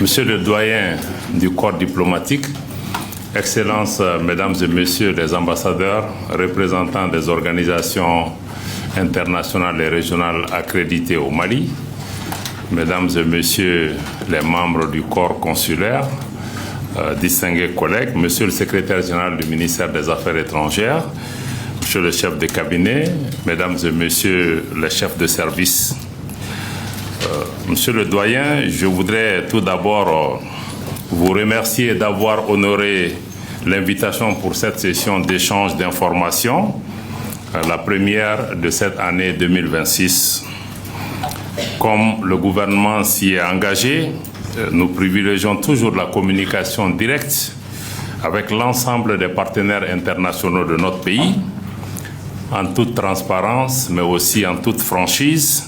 Monsieur le doyen du corps diplomatique, Excellences, Mesdames et Messieurs les ambassadeurs, représentants des organisations internationales et régionales accréditées au Mali, Mesdames et Messieurs les membres du corps consulaire, distingués collègues, Monsieur le secrétaire général du ministère des Affaires étrangères, Monsieur le chef de cabinet, Mesdames et Messieurs les chefs de service. Monsieur le doyen, je voudrais tout d'abord vous remercier d'avoir honoré l'invitation pour cette session d'échange d'informations, la première de cette année 2026. Comme le gouvernement s'y est engagé, nous privilégions toujours la communication directe avec l'ensemble des partenaires internationaux de notre pays, en toute transparence, mais aussi en toute franchise,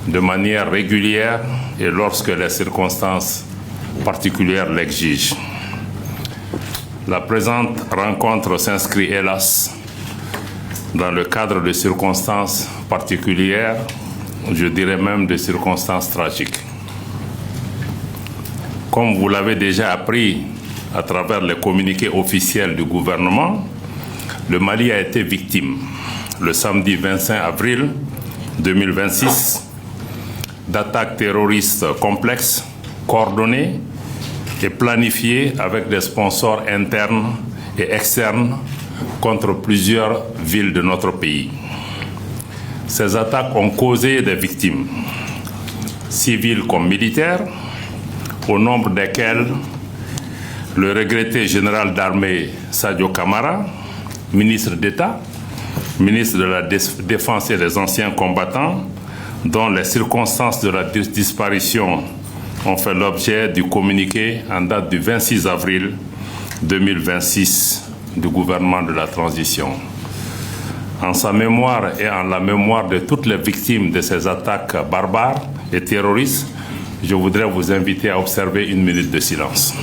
de manière régulière et lorsque les circonstances particulières l'exigent. La présente rencontre s'inscrit, hélas, dans le cadre de circonstances particulières, je dirais même de circonstances tragiques. Comme vous l'avez déjà appris à travers les communiqués officiels du gouvernement, le Mali a été victime, le samedi 25 avril 2026, d'attaques terroristes complexes, coordonnées et planifiées avec des sponsors internes et externes contre plusieurs villes de notre pays. Ces attaques ont causé des victimes, civiles comme militaires, au nombre desquelles le regretté général d'armée Sadio Kamara, ministre d'État, ministre de la Défense et des anciens combattants, dont les circonstances de la disparition ont fait l'objet du communiqué en date du 26 avril 2026 du gouvernement de la transition. En sa mémoire et en la mémoire de toutes les victimes de ces attaques barbares et terroristes, je voudrais vous inviter à observer une minute de silence.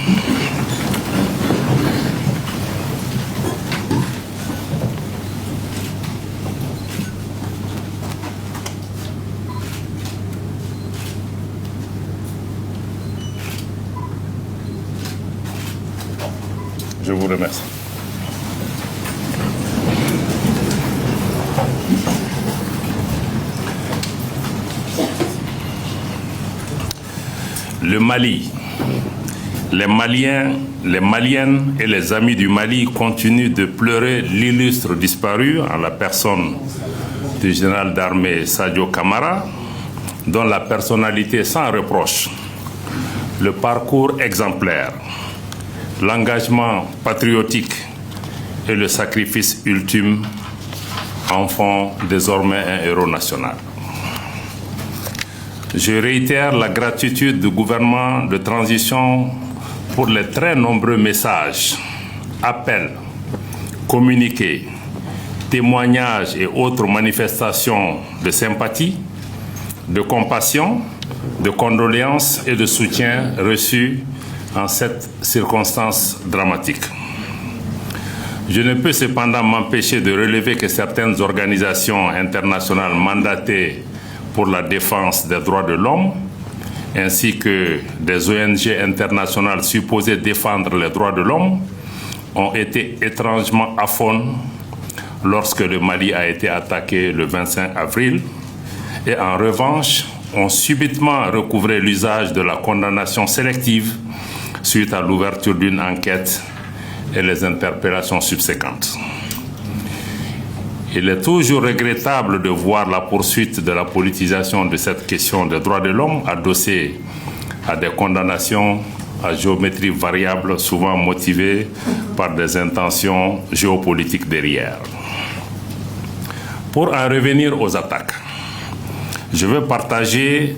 Je vous remercie. Le Mali, les Maliens, les Maliennes et les amis du Mali continuent de pleurer l'illustre disparu en la personne du général d'armée Sadio Kamara, dont la personnalité sans reproche, le parcours exemplaire, l'engagement patriotique et le sacrifice ultime en font désormais un héros national. Je réitère la gratitude du gouvernement de transition pour les très nombreux messages, appels, communiqués, témoignages et autres manifestations de sympathie, de compassion, de condoléances et de soutien reçus en cette circonstance dramatique. Je ne peux cependant m'empêcher de relever que certaines organisations internationales mandatées pour la défense des droits de l'homme, ainsi que des ONG internationales supposées défendre les droits de l'homme, ont été étrangement aphones lorsque le Mali a été attaqué le 25 avril et en revanche ont subitement recouvré l'usage de la condamnation sélective suite à l'ouverture d'une enquête et les interpellations subséquentes. Il est toujours regrettable de voir la poursuite de la politisation de cette question des droits de l'homme adossée à des condamnations à géométrie variable, souvent motivées par des intentions géopolitiques derrière. Pour en revenir aux attaques, je veux partager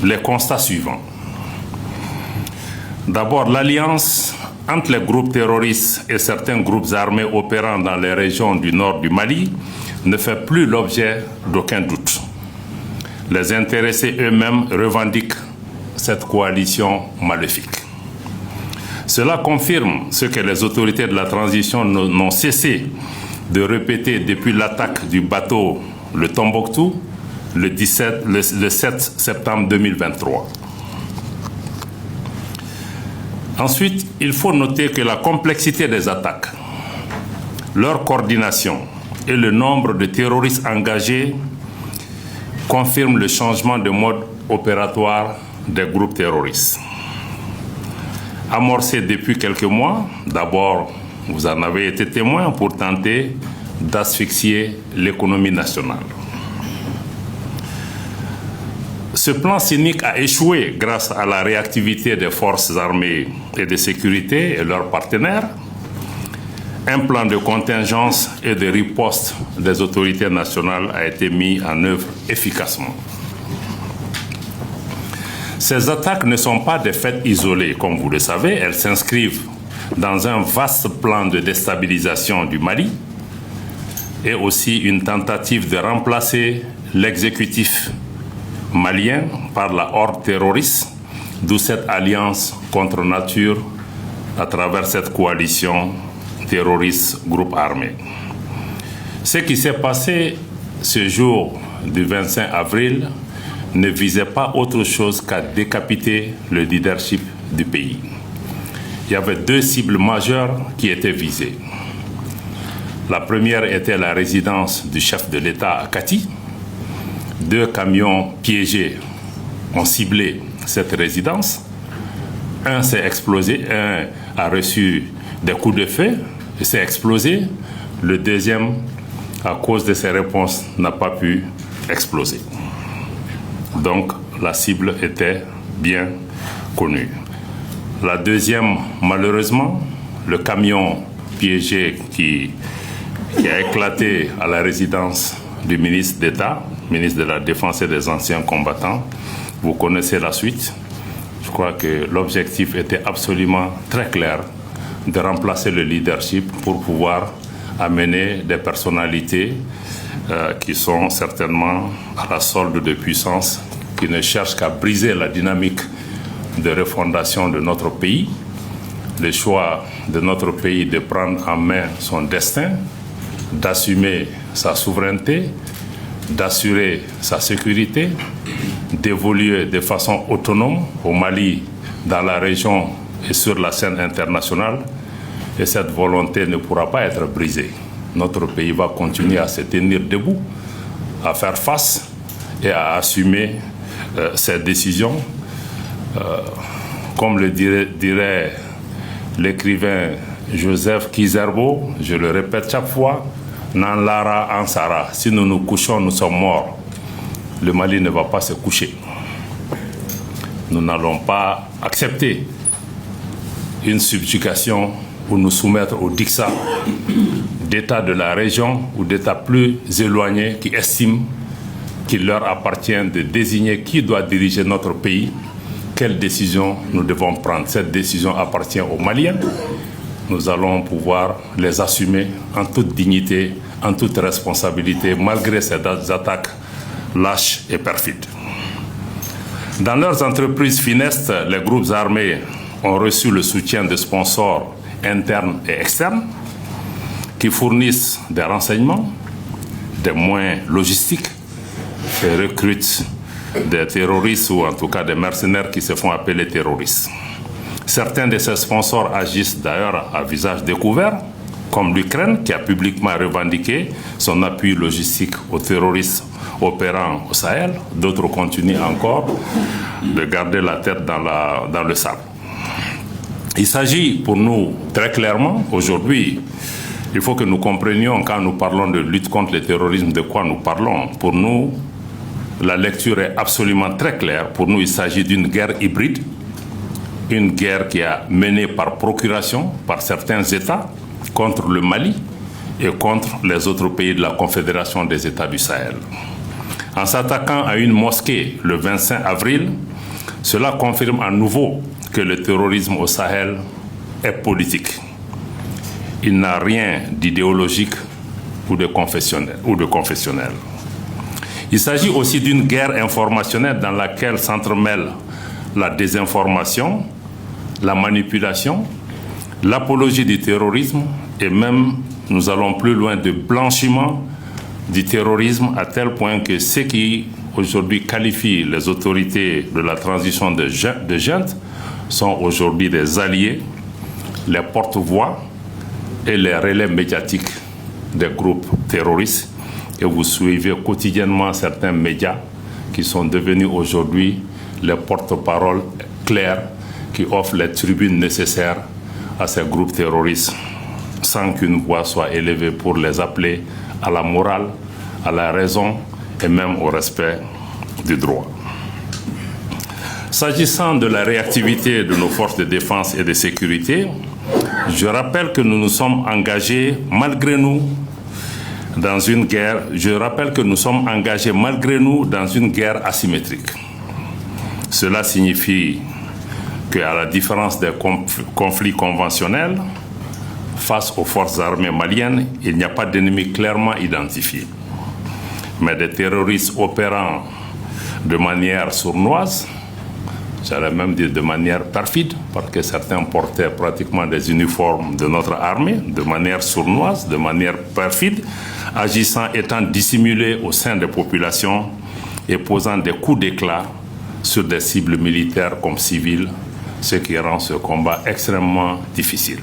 les constats suivants. D'abord, l'alliance entre les groupes terroristes et certains groupes armés opérant dans les régions du nord du Mali ne fait plus l'objet d'aucun doute. Les intéressés eux-mêmes revendiquent cette coalition maléfique. Cela confirme ce que les autorités de la transition n'ont cessé de répéter depuis l'attaque du bateau le Tombouctou le 7 septembre 2023. Ensuite, il faut noter que la complexité des attaques, leur coordination et le nombre de terroristes engagés confirment le changement de mode opératoire des groupes terroristes. Amorcé depuis quelques mois, d'abord, vous en avez été témoin pour tenter d'asphyxier l'économie nationale. Ce plan cynique a échoué grâce à la réactivité des forces armées et de sécurité et leurs partenaires. Un plan de contingence et de riposte des autorités nationales a été mis en œuvre efficacement. Ces attaques ne sont pas des faits isolés, comme vous le savez. Elles s'inscrivent dans un vaste plan de déstabilisation du Mali et aussi une tentative de remplacer l'exécutif malien par la horde terroriste, d'où cette alliance contre nature à travers cette coalition terroriste groupe armé. Ce qui s'est passé ce jour du 25 avril ne visait pas autre chose qu'à décapiter le leadership du pays. Il y avait deux cibles majeures qui étaient visées. La première était la résidence du chef de l'État à Kati. Deux camions piégés ont ciblé cette résidence. Un s'est explosé, un a reçu des coups de feu et s'est explosé. Le deuxième, à cause de ses réponses, n'a pas pu exploser. Donc, la cible était bien connue. La deuxième, malheureusement, le camion piégé qui a éclaté à la résidence du ministre d'État, ministre de la Défense et des Anciens Combattants. Vous connaissez la suite. Je crois que l'objectif était absolument très clair, de remplacer le leadership pour pouvoir amener des personnalités qui sont certainement à la solde de puissance, qui ne cherchent qu'à briser la dynamique de refondation de notre pays, le choix de notre pays de prendre en main son destin, d'assumer sa souveraineté, d'assurer sa sécurité, d'évoluer de façon autonome au Mali, dans la région et sur la scène internationale. Et cette volonté ne pourra pas être brisée. Notre pays va continuer à se tenir debout, à faire face et à assumer ses décisions. Comme le dirait l'écrivain Joseph Kizerbo, je le répète chaque fois, Nan Lara Ansara, si nous nous couchons, nous sommes morts. Le Mali ne va pas se coucher. Nous n'allons pas accepter une subjugation ou nous soumettre au diktat d'États de la région ou d'États plus éloignés qui estiment qu'il leur appartient de désigner qui doit diriger notre pays, quelles décisions nous devons prendre. Cette décision appartient aux Maliens. Nous allons pouvoir les assumer en toute dignité, en toute responsabilité, malgré ces attaques lâches et perfides. Dans leurs entreprises funestes, les groupes armés ont reçu le soutien de sponsors internes et externes qui fournissent des renseignements, des moyens logistiques et recrutent des terroristes ou en tout cas des mercenaires qui se font appeler terroristes. Certains de ces sponsors agissent d'ailleurs à visage découvert, comme l'Ukraine qui a publiquement revendiqué son appui logistique aux terroristes opérant au Sahel. D'autres continuent encore de garder la tête dans le sable. Il s'agit pour nous très clairement, aujourd'hui, il faut que nous comprenions quand nous parlons de lutte contre le terrorisme de quoi nous parlons. Pour nous, la lecture est absolument très claire. Pour nous, il s'agit d'une guerre hybride, une guerre qui est menée par procuration par certains États contre le Mali et contre les autres pays de la Confédération des États du Sahel. En s'attaquant à une mosquée le 25 avril, cela confirme à nouveau que le terrorisme au Sahel est politique. Il n'a rien d'idéologique ou de confessionnel. Il s'agit aussi d'une guerre informationnelle dans laquelle s'entremêlent la désinformation, la manipulation, l'apologie du terrorisme et même, nous allons plus loin, de blanchiment du terrorisme à tel point que ceux qui aujourd'hui qualifient les autorités de la transition de junte sont aujourd'hui des alliés, les porte-voix et les relais médiatiques des groupes terroristes. Et vous suivez quotidiennement certains médias qui sont devenus aujourd'hui les porte-paroles clairs qui offrent les tribunes nécessaires à ces groupes terroristes sans qu'une voix soit élevée pour les appeler à la morale, à la raison et même au respect du droit. S'agissant de la réactivité de nos forces de défense et de sécurité, je rappelle que nous nous sommes engagés malgré nous dans une guerre. Je rappelle que nous sommes engagés malgré nous dans une guerre asymétrique. Cela signifie qu'à la différence des conflits conventionnels, face aux forces armées maliennes, il n'y a pas d'ennemi clairement identifié. Mais des terroristes opérant de manière sournoise, j'allais même dire de manière perfide, parce que certains portaient pratiquement des uniformes de notre armée, de manière sournoise, de manière perfide, agissant, étant dissimulés au sein des populations et posant des coups d'éclat sur des cibles militaires comme civiles, ce qui rend ce combat extrêmement difficile.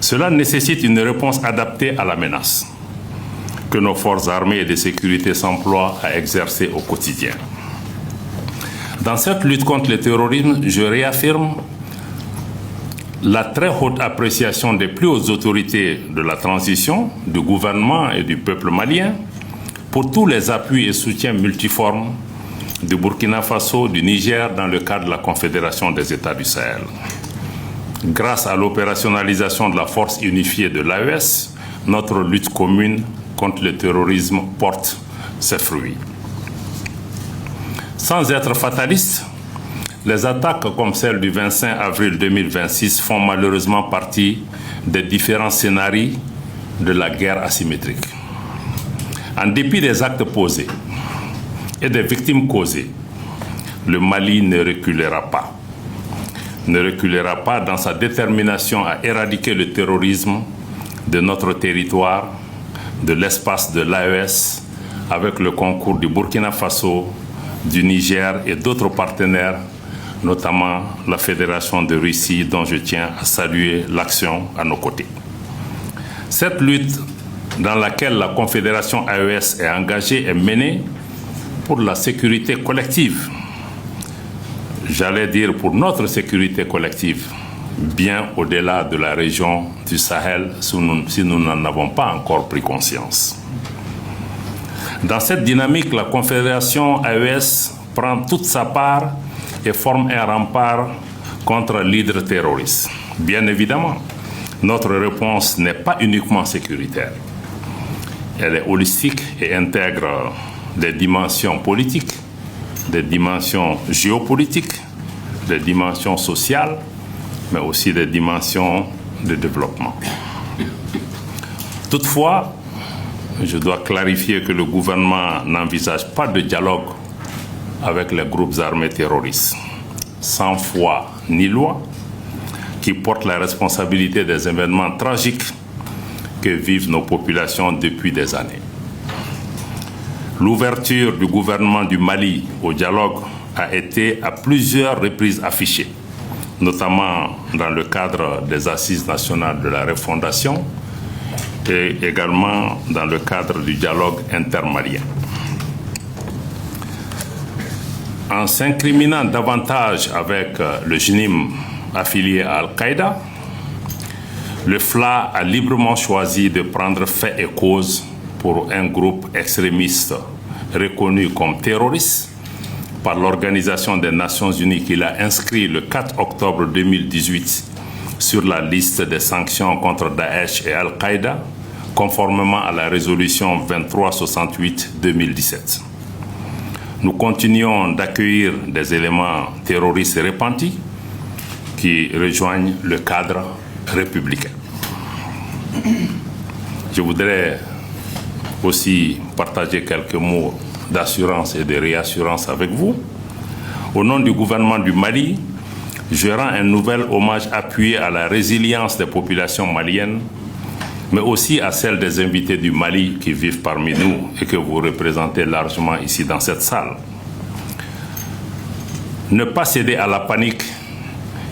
Cela nécessite une réponse adaptée à la menace que nos forces armées et de sécurité s'emploient à exercer au quotidien. Dans cette lutte contre le terrorisme, je réaffirme la très haute appréciation des plus hautes autorités de la transition, du gouvernement et du peuple malien pour tous les appuis et soutiens multiformes du Burkina Faso, du Niger dans le cadre de la Confédération des États du Sahel. Grâce à l'opérationnalisation de la force unifiée de l'AES, notre lutte commune contre le terrorisme porte ses fruits. Sans être fataliste, les attaques comme celle du 25 avril 2026 font malheureusement partie des différents scénarios de la guerre asymétrique. En dépit des actes posés et des victimes causées, le Mali ne reculera pas. Ne reculera pas dans sa détermination à éradiquer le terrorisme de notre territoire, de l'espace de l'AES, avec le concours du Burkina Faso, du Niger et d'autres partenaires, notamment la Fédération de Russie, dont je tiens à saluer l'action à nos côtés. Cette lutte dans laquelle la Confédération AES est engagée est menée pour la sécurité collective. J'allais dire pour notre sécurité collective, bien au-delà de la région du Sahel, si nous n'en avons pas encore pris conscience. Dans cette dynamique, la Confédération AES prend toute sa part et forme un rempart contre l'hydre terroriste. Bien évidemment, notre réponse n'est pas uniquement sécuritaire. Elle est holistique et intègre des dimensions politiques, des dimensions géopolitiques, des dimensions sociales, mais aussi des dimensions de développement. Toutefois, je dois clarifier que le gouvernement n'envisage pas de dialogue avec les groupes armés terroristes, sans foi ni loi, qui portent la responsabilité des événements tragiques que vivent nos populations depuis des années. L'ouverture du gouvernement du Mali au dialogue a été à plusieurs reprises affichée, notamment dans le cadre des Assises nationales de la refondation et également dans le cadre du dialogue intermalien. En s'incriminant davantage avec le JNIM affilié à Al-Qaïda, le FLA a librement choisi de prendre fait et cause pour un groupe extrémiste reconnu comme terroriste par l'Organisation des Nations Unies qu'il a inscrit le 4 octobre 2018 sur la liste des sanctions contre Daesh et Al-Qaïda, conformément à la résolution 2368-2017. Nous continuons d'accueillir des éléments terroristes repentis qui rejoignent le cadre républicain. Je voudrais aussi partager quelques mots d'assurance et de réassurance avec vous. Au nom du gouvernement du Mali, je rends un nouvel hommage appuyé à la résilience des populations maliennes, mais aussi à celle des invités du Mali qui vivent parmi nous et que vous représentez largement ici dans cette salle. Ne pas céder à la panique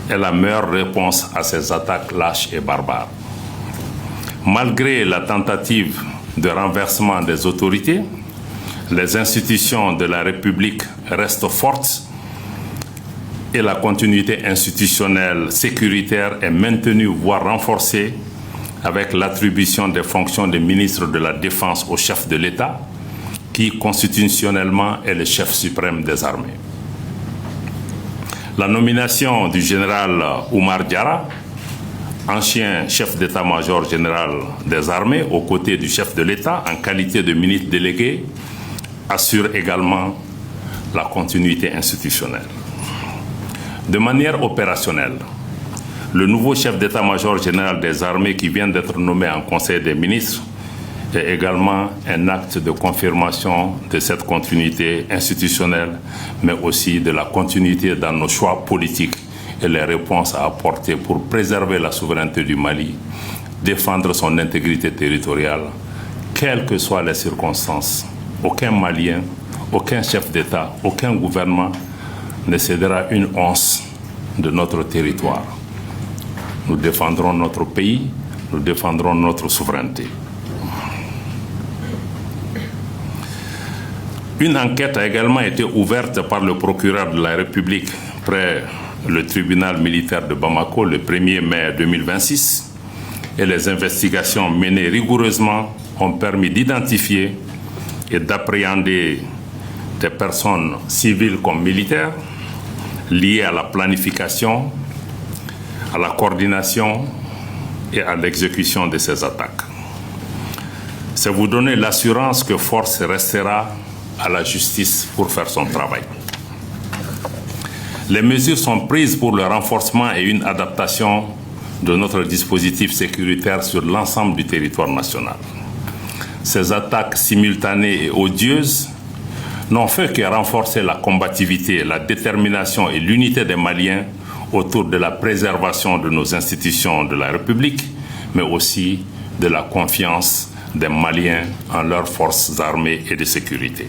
est la meilleure réponse à ces attaques lâches et barbares. Malgré la tentative de renversement des autorités, les institutions de la République restent fortes et la continuité institutionnelle sécuritaire est maintenue, voire renforcée, avec l'attribution des fonctions de ministre de la Défense au chef de l'État, qui constitutionnellement est le chef suprême des armées. La nomination du général Oumar Diarra, ancien chef d'état-major général des armées, aux côtés du chef de l'État, en qualité de ministre délégué, assure également la continuité institutionnelle. De manière opérationnelle, le nouveau chef d'état-major général des armées qui vient d'être nommé en Conseil des ministres est également un acte de confirmation de cette continuité institutionnelle, mais aussi de la continuité dans nos choix politiques et les réponses à apporter pour préserver la souveraineté du Mali, défendre son intégrité territoriale, quelles que soient les circonstances. Aucun Malien, aucun chef d'État, aucun gouvernement ne cédera une once de notre territoire. Nous défendrons notre pays, nous défendrons notre souveraineté. Une enquête a également été ouverte par le procureur de la République près le tribunal militaire de Bamako le 1er mai 2026 et les investigations menées rigoureusement ont permis d'identifier et d'appréhender des personnes civiles comme militaires liées à la planification, à la coordination et à l'exécution de ces attaques. C'est vous donner l'assurance que force restera à la justice pour faire son travail. Les mesures sont prises pour le renforcement et une adaptation de notre dispositif sécuritaire sur l'ensemble du territoire national. Ces attaques simultanées et odieuses n'ont fait que renforcer la combativité, la détermination et l'unité des Maliens autour de la préservation de nos institutions de la République, mais aussi de la confiance des Maliens en leurs forces armées et de sécurité.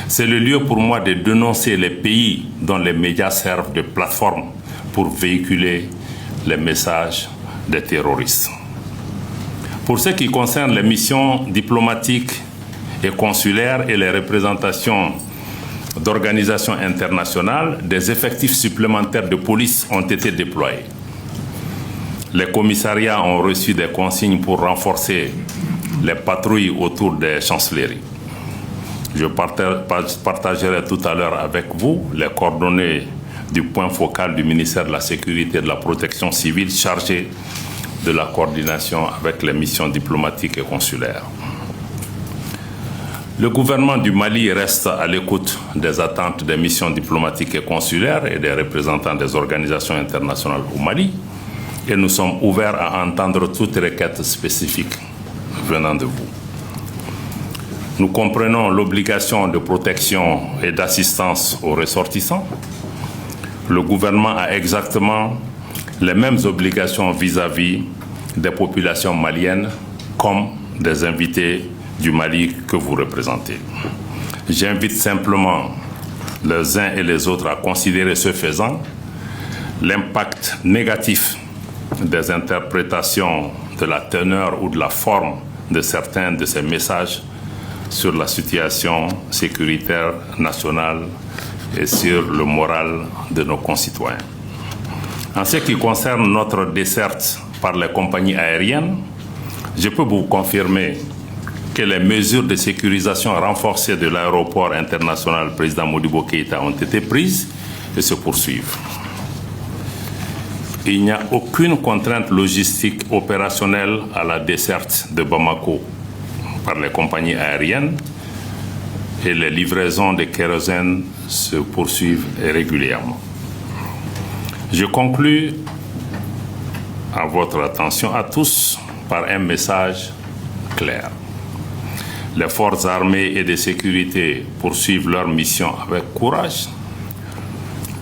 C'est le lieu pour moi de dénoncer les pays dont les médias servent de plateforme pour véhiculer les messages des terroristes. Pour ce qui concerne les missions diplomatiques et consulaires et les représentations d'organisations internationales, des effectifs supplémentaires de police ont été déployés. Les commissariats ont reçu des consignes pour renforcer les patrouilles autour des chancelleries. Je partagerai tout à l'heure avec vous les coordonnées du point focal du ministère de la Sécurité et de la Protection civile chargé de la coordination avec les missions diplomatiques et consulaires. Le gouvernement du Mali reste à l'écoute des attentes des missions diplomatiques et consulaires et des représentants des organisations internationales au Mali et nous sommes ouverts à entendre toute requête spécifique venant de vous. Nous comprenons l'obligation de protection et d'assistance aux ressortissants. Le gouvernement a exactement les mêmes obligations vis-à-vis des populations maliennes comme des invités du Mali que vous représentez. J'invite simplement les uns et les autres à considérer ce faisant l'impact négatif des interprétations de la teneur ou de la forme de certains de ces messages sur la situation sécuritaire nationale et sur le moral de nos concitoyens. En ce qui concerne notre desserte par les compagnies aériennes, je peux vous confirmer que les mesures de sécurisation renforcées de l'aéroport international président Modibo Keïta ont été prises et se poursuivent. Il n'y a aucune contrainte logistique opérationnelle à la desserte de Bamako par les compagnies aériennes et les livraisons de kérosène se poursuivent régulièrement. Je conclus à votre attention à tous par un message clair. Les forces armées et de sécurité poursuivent leur mission avec courage,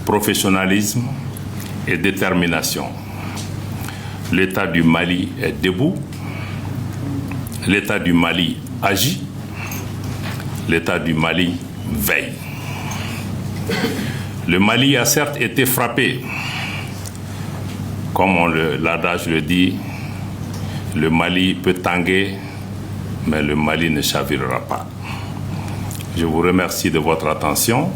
professionnalisme et détermination. L'État du Mali est debout. L'État du Mali agit. L'État du Mali veille. Le Mali a certes été frappé Comme l'adage le dit, le Mali peut tanguer, mais le Mali ne chavirera pas. Je vous remercie de votre attention.